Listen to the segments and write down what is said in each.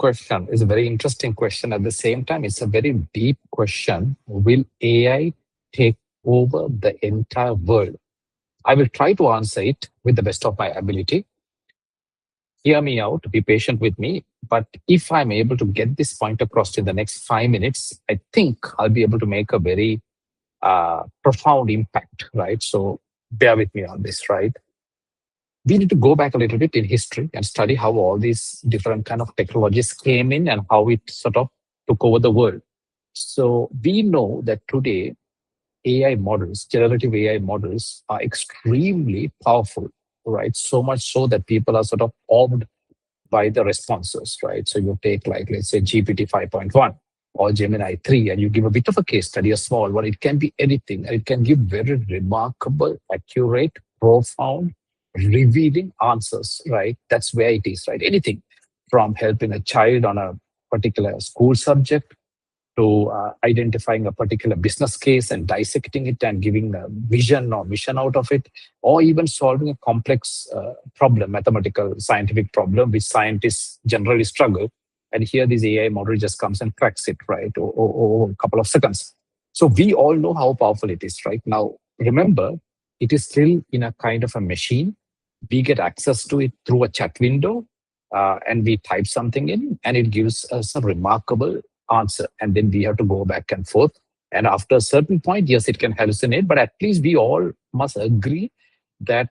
question. It's a very interesting question. At the same time, it's a very deep question. Will AI take over the entire world? I will try to answer it with the best of my ability. Hear me out, be patient with me. But if I'm able to get this point across in the next 5 minutes, I think I'll be able to make a very profound impact, right? So bear with me on this, right? We need to go back a little bit in history and study how all these different kind of technologies came in and how it sort of took over the world. So we know that today AI models, generative AI models, are extremely powerful, right? So much so that people are sort of awed by the responses, right? So you take like, let's say GPT 5.1 or Gemini 3, and you give a bit of a case study, a small one. It can be anything, and it can give very remarkable, accurate, profound, revealing answers, right? That's where it is, right? Anything from helping a child on a particular school subject to identifying a particular business case and dissecting it and giving a vision or mission out of it, or even solving a complex problem, mathematical, scientific problem, which scientists generally struggle. And here, this AI model just comes and cracks it, right, or a couple of seconds. So we all know how powerful it is, right? Now, remember, it is still in a kind of a machine. We get access to it through a chat window, and we type something in, and it gives us a remarkable answer, and then we have to go back and forth. And after a certain point, yes, it can hallucinate, but at least we all must agree that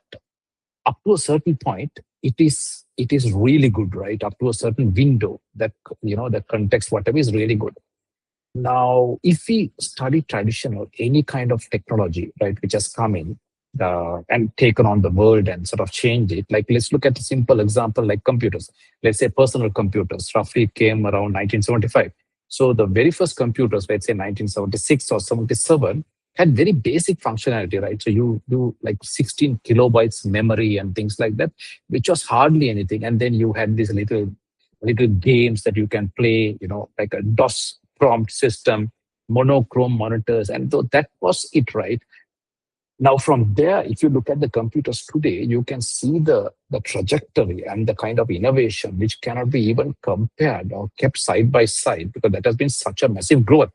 up to a certain point, it is really good, right? Up to a certain window, that the context, whatever, is really good. Now, if we study traditional any kind of technology, right, which has come in and taken on the world and sort of changed it, like let's look at a simple example like computers. Let's say personal computers roughly came around 1975. So the very first computers, let's say 1976 or 77, had very basic functionality, right? So you like 16 kilobytes memory and things like that, which was hardly anything. And then you had these little games that you can play, like a DOS prompt system, monochrome monitors, and that was it, right? Now, from there, if you look at the computers today, you can see the trajectory and the kind of innovation which cannot be even compared or kept side by side, because that has been such a massive growth.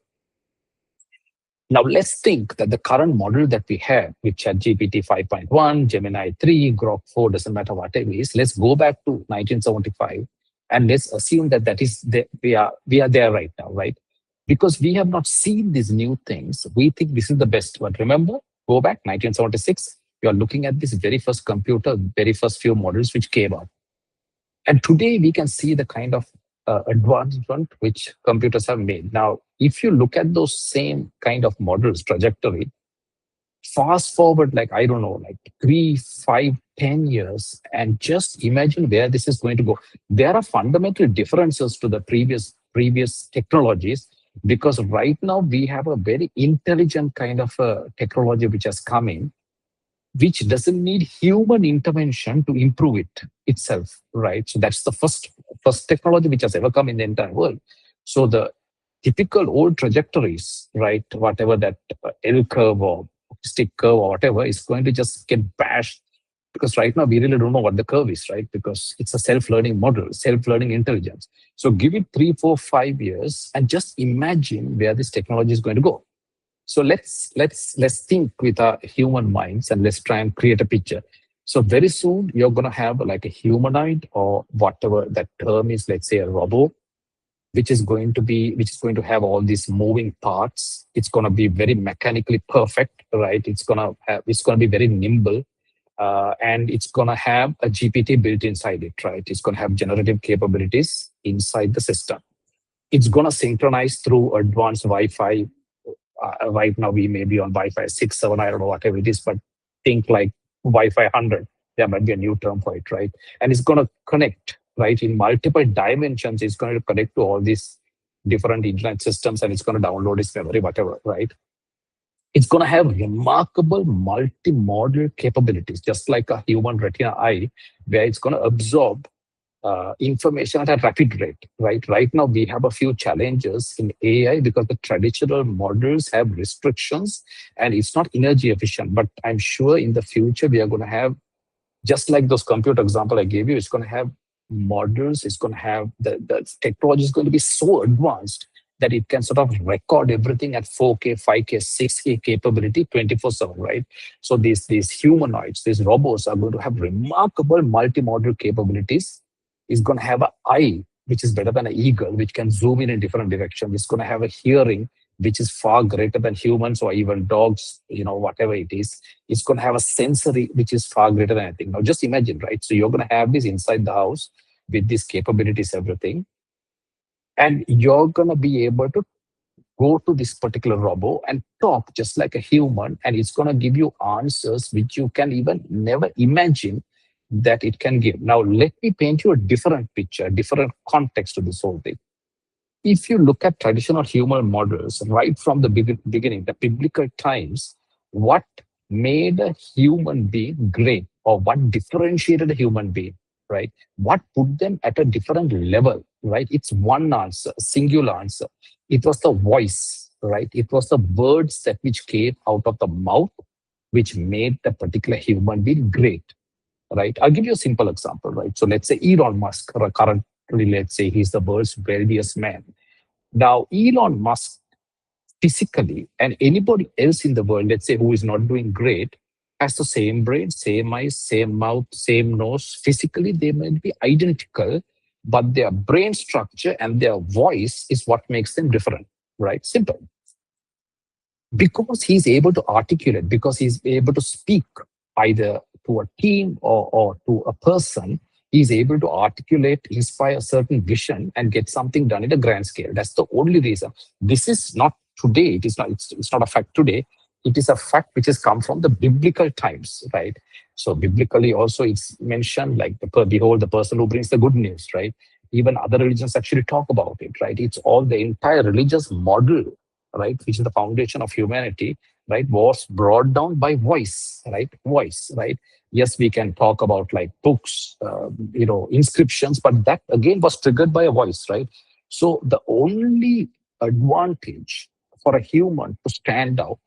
Now, let's think that the current model that we have, which had GPT 5.1, Gemini 3, Grok 4, doesn't matter what it is, let's go back to 1975 and let's assume that is we are there right now, right? Because we have not seen these new things, we think this is the best one. Remember, go back 1976, you are looking at this very first computer, very first few models which came out. And today we can see the kind of advancement which computers have made. Now, if you look at those same kind of models trajectory, fast forward like, I don't know, like 3, 5, 10 years, and just imagine where this is going to go. There are fundamental differences to the previous technologies, because right now we have a very intelligent kind of technology which has come in, which doesn't need human intervention to improve it itself, right? So that's the first technology which has ever come in the entire world. So the typical old trajectories, right, whatever that L curve or stick curve or whatever, is going to just get bashed, because right now we really don't know what the curve is, right? Because it's a self-learning model, self-learning intelligence. So give it 3, 4, 5 years and just imagine where this technology is going to go. So let's think with our human minds and let's try and create a picture. So very soon you're going to have like a humanoid, or whatever that term is, let's say a robot, which is going to have all these moving parts. It's going to be very mechanically perfect, right? It's going to be very nimble, and it's going to have a GPT built inside it, right? It's going to have generative capabilities inside the system. It's going to synchronize through advanced Wi-Fi. Right now we may be on Wi-Fi 6, 7, I don't know whatever it is, but think like Wi-Fi 100. There might be a new term for it, right? And it's going to connect, right, in multiple dimensions. It's going to connect to all these different internet systems, and it's going to download its memory, whatever, right? It's going to have remarkable multimodal capabilities, just like a human retina eye, where it's going to absorb information at a rapid rate, right? Right now, we have a few challenges in AI because the traditional models have restrictions and it's not energy efficient. But I'm sure in the future, we are going to have, just like those computer example I gave you, it's going to have models is going to have the technology is going to be so advanced that it can sort of record everything at 4K, 5K, 6K capability 24/7, right? So these humanoids, these robots are going to have remarkable multimodal capabilities. It's going to have an eye which is better than an eagle, which can zoom in different directions. It's going to have a hearing which is far greater than humans or even dogs, whatever it is. It's going to have a sensory which is far greater than anything. Now, just imagine, right? So you're going to have this inside the house with these capabilities, everything, and you're going to be able to go to this particular robot and talk just like a human, and it's going to give you answers which you can even never imagine that it can give. Now, let me paint you a different picture, a different context to this whole thing. If you look at traditional human models right from the beginning, the biblical times, what made a human being great or what differentiated a human being, right? What put them at a different level, right? It's one answer, singular answer. It was the voice, right? It was the words that which came out of the mouth, which made the particular human being great, right? I'll give you a simple example, right? So let's say Elon Musk, currently, let's say he's the world's wealthiest man. Now, Elon Musk physically and anybody else in the world, let's say who is not doing great, has the same brain, same eyes, same mouth, same nose. Physically, they may be identical, but their brain structure and their voice is what makes them different, right? Simple. Because he's able to articulate, because he's able to speak either to a team or to a person, he's able to articulate, inspire a certain vision, and get something done at a grand scale. That's the only reason. This is not today. It's not a fact today. It is a fact which has come from the biblical times, right? So biblically also it's mentioned like behold the person who brings the good news, right? Even other religions actually talk about it, right? It's all the entire religious model, right, which is the foundation of humanity, right, was brought down by voice, right? Voice, right? Yes, we can talk about like books, inscriptions, but that again was triggered by a voice, right? So the only advantage for a human to stand out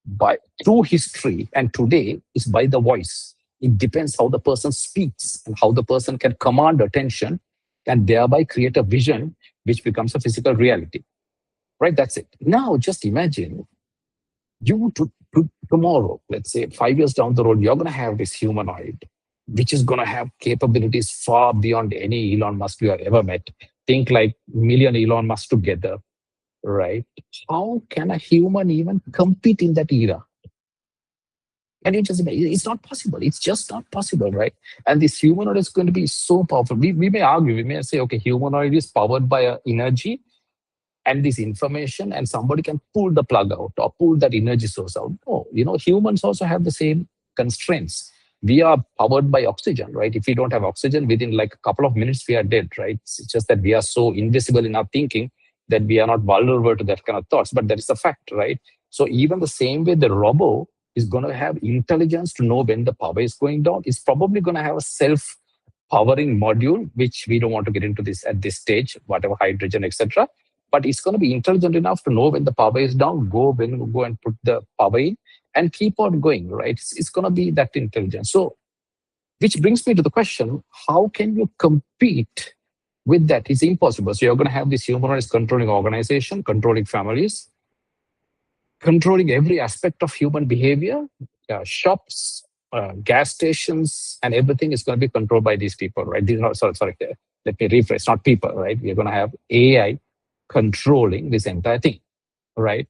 by through history and today is by the voice. It depends how the person speaks and how the person can command attention and thereby create a vision which becomes a physical reality. Right? That's it. Now, just imagine tomorrow, let's say 5 years down the road, you're going to have this humanoid, which is going to have capabilities far beyond any Elon Musk you have ever met. Think like million Elon Musk together, right? How can a human even compete in that era? And it's not possible. It's just not possible, right? And this humanoid is going to be so powerful. We may argue, we may say, okay, humanoid is powered by energy and this information, and somebody can pull the plug out or pull that energy source out. No, humans also have the same constraints. We are powered by oxygen, right? If we don't have oxygen, within like a couple of minutes, we are dead, right? It's just that we are so invisible in our thinking that we are not vulnerable to that kind of thoughts. But that is a fact, right? So even the same way the robot is going to have intelligence to know when the power is going down, it's probably going to have a self powering module, which we don't want to get into this at this stage, whatever hydrogen, etc. But it's going to be intelligent enough to know when the power is down, go and put the power in and keep on going, right? It's going to be that intelligent. So, which brings me to the question, how can you compete with that? It's impossible. So you're going to have this humanoids controlling organization, controlling families, controlling every aspect of human behavior, shops, gas stations, and everything is going to be controlled by these people, right? These are, sorry, let me rephrase, not people, right? We're going to have AI controlling this entire thing, right?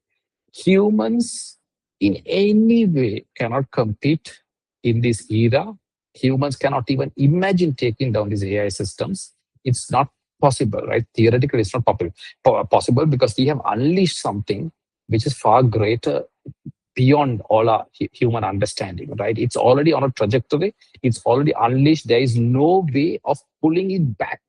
Humans in any way cannot compete in this era. Humans cannot even imagine taking down these AI systems. It's not possible, right? Theoretically, it's not possible because we have unleashed something which is far greater beyond all our human understanding, right? It's already on a trajectory. It's already unleashed. There is no way of pulling it back.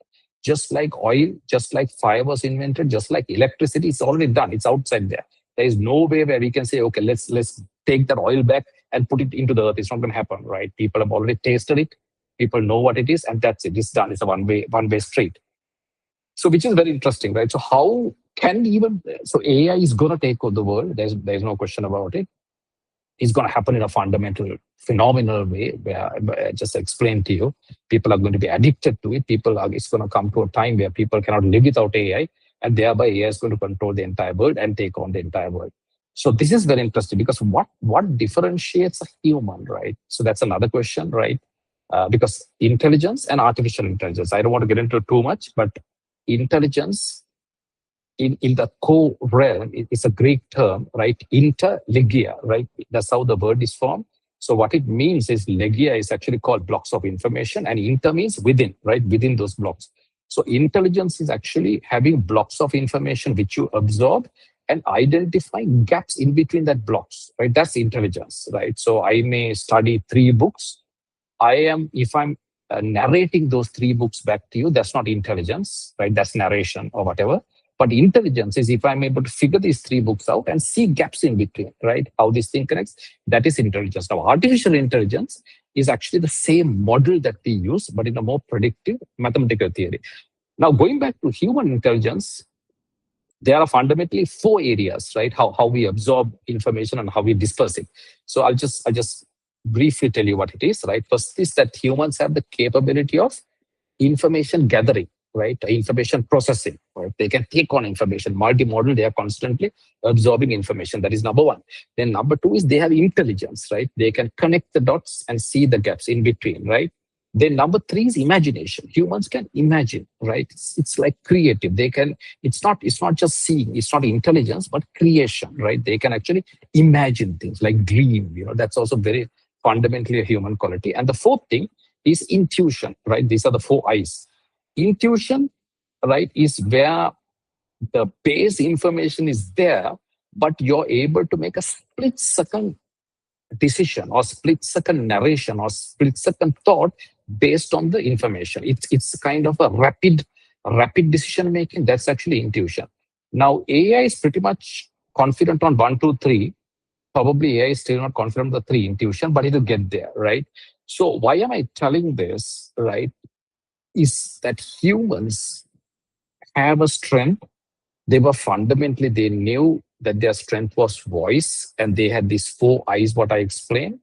Just like oil, just like fire was invented, just like electricity, it's already done. It's outside there. There is no way where we can say, okay, let's take that oil back and put it into the earth. It's not going to happen, right? People have already tasted it. People know what it is, and that's it. It's done. It's a one way street. So, which is very interesting, right? So, how can even so AI is going to take over the world? There's no question about it. is going to happen in a fundamental, phenomenal way where I just explained to you. People are going to be addicted to it. It's going to come to a time where people cannot live without AI, and thereby AI is going to control the entire world and take on the entire world. So this is very interesting because what differentiates a human, right? So that's another question, right? Because intelligence and artificial intelligence, I don't want to get into too much, but intelligence in the core realm, it's a Greek term, right? Inter legere, right? That's how the word is formed. So what it means is legere is actually called blocks of information, and inter means within, right? Within those blocks. So intelligence is actually having blocks of information which you absorb and identifying gaps in between that blocks, right? That's intelligence, right? So I may study three books. If I'm narrating those three books back to you, that's not intelligence, right? That's narration or whatever. But intelligence is if I'm able to figure these three books out and see gaps in between, right? How this thing connects, that is intelligence. Now, artificial intelligence is actually the same model that we use, but in a more predictive mathematical theory. Now, going back to human intelligence, there are fundamentally four areas, right? How we absorb information and how we disperse it. So I'll just briefly tell you what it is, right? First is that humans have the capability of information gathering, right? Information processing, right? They can take on information, multimodal, they are constantly absorbing information. That is number one. Then number two is they have intelligence, right? They can connect the dots and see the gaps in between, right? Then number three is imagination. Humans can imagine, right? It's like creative. They can, it's not just seeing, it's not intelligence, but creation, right? They can actually imagine things like dream, that's also very fundamentally a human quality. And the fourth thing is intuition, right? These are the four I's. Intuition, right, is where the base information is there, but you're able to make a split second decision or split second narration or split second thought based on the information. It's kind of a rapid decision making. That's actually intuition. Now AI is pretty much confident on one, two, three. Probably AI is still not confident on the three, intuition, but it'll get there, right? So why am I telling this, right? Is that humans have a strength. They knew that their strength was voice, and they had these four eyes, what I explained.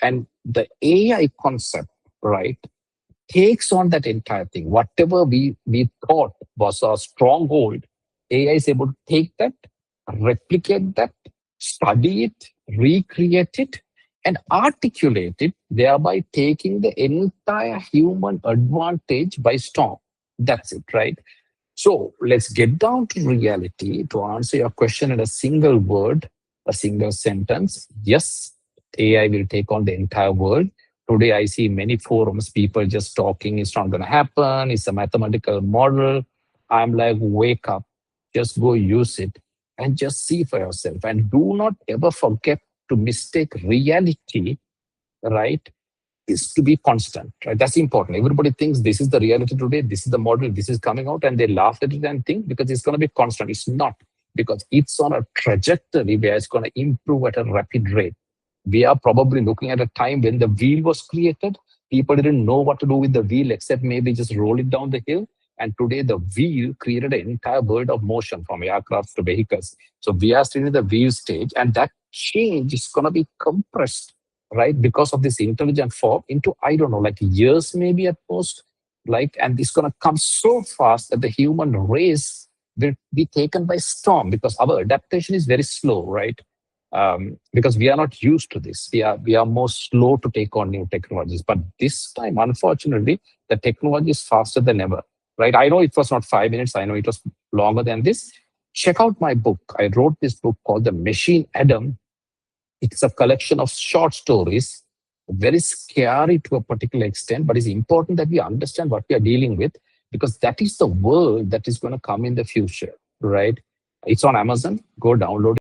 And the AI concept, right, takes on that entire thing. Whatever we thought was a stronghold, AI is able to take that, replicate that, study it, recreate it, and articulate it, thereby taking the entire human advantage by storm. That's it, right? So let's get down to reality to answer your question in a single word, a single sentence. Yes, AI will take on the entire world. Today, I see many forums, people just talking, it's not going to happen, it's a mathematical model. I'm like, wake up, just go use it and just see for yourself. And do not ever forget to mistake reality, right, is to be constant, right? That's important. Everybody thinks this is the reality today, this is the model, this is coming out, and they laugh at it and think because it's going to be constant. It's not, because it's on a trajectory where it's going to improve at a rapid rate. We are probably looking at a time when the wheel was created. People didn't know what to do with the wheel except maybe just roll it down the hill. And today the wheel created an entire world of motion from aircraft to vehicles. So we are still in the wheel stage, and that change is going to be compressed, right? Because of this intelligent form into, I don't know, like years maybe at most. Like, and it's going to come so fast that the human race will be taken by storm because our adaptation is very slow, right? Because we are not used to this. We are more slow to take on new technologies. But this time, unfortunately, the technology is faster than ever. Right? I know it was not 5 minutes. I know it was longer than this. Check out my book. I wrote this book called The Machine Adam. It's a collection of short stories, very scary to a particular extent, but it's important that we understand what we are dealing with because that is the world that is going to come in the future, right? It's on Amazon. Go download it.